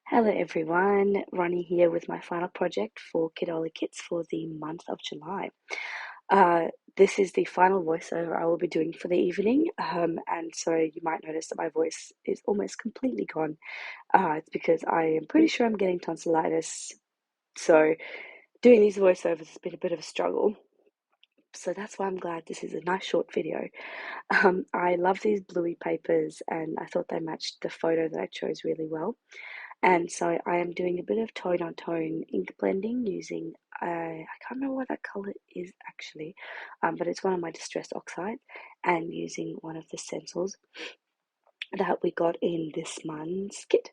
Hello everyone, Ronnie here with my final project for Kitaholic Kits for the month of July. This is the final voiceover I will be doing for the evening, and so you might notice that my voice is almost completely gone. It's because I am pretty sure I'm getting tonsillitis, so doing these voiceovers has been a bit of a struggle. So that's why I'm glad this is a nice short video. I love these bluey papers and I thought they matched the photo that I chose really well. And so I am doing a bit of tone on tone ink blending using, I can't remember what that color is actually, but it's one of my distress oxides and using one of the stencils that we got in this month's kit.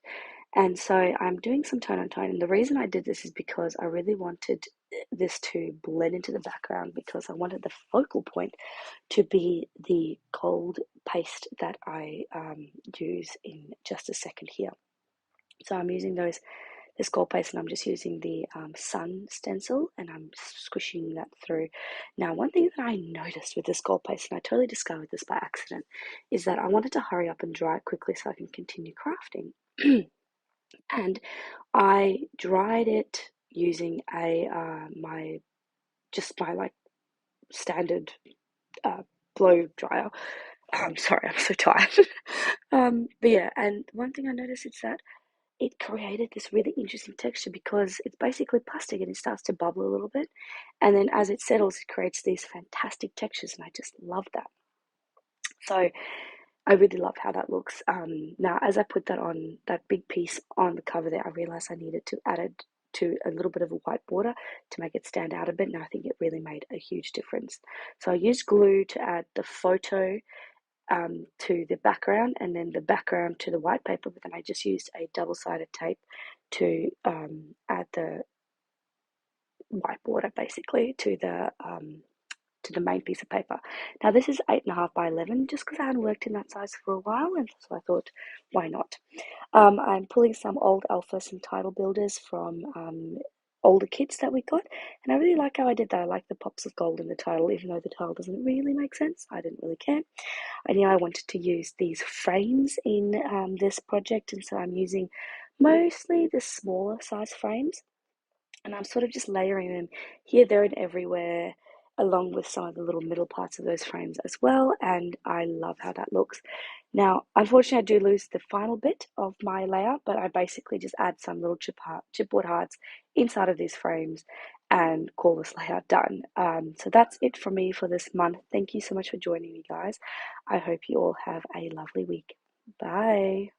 And so I'm doing some tone on tone. And the reason I did this is because I really wanted this to blend into the background because I wanted the focal point to be the gold paste that I use in just a second here. So I'm using this gold paste and I'm just using the sun stencil and I'm squishing that through. Now, one thing that I noticed with this gold paste, and I totally discovered this by accident, is that I wanted to hurry up and dry it quickly so I can continue crafting. And I dried it using my like standard blow dryer. I'm sorry, I'm so tired. But yeah, and one thing I noticed is that it created this really interesting texture because it's basically plastic and it starts to bubble a little bit. And then as it settles, it creates these fantastic textures, and I just love that. So I really love how that looks. Now, as I put that big piece on the cover there, I realized I needed to add it to a little bit of a white border to make it stand out a bit, and I think it really made a huge difference. So I used glue to add the photo to the background and then the background to the white paper, but then I just used a double-sided tape to add the white border basically to the main piece of paper. Now this is 8.5 by 11 just because I hadn't worked in that size for a while, and so I thought, why not? I'm pulling some old alphas and title builders from older kits that we got, and I really like how I did that. I like the pops of gold in the title, even though the title doesn't really make sense. I didn't really care. I knew I wanted to use these frames in this project, and so I'm using mostly the smaller size frames, and I'm sort of just layering them here, there, and everywhere, along with some of the little middle parts of those frames as well, and I love how that looks. Now, unfortunately, I do lose the final bit of my layout, but I basically just add some little chipboard hearts inside of these frames and call this layout done. So that's it from me for this month. Thank you so much for joining me, guys. I hope you all have a lovely week. Bye.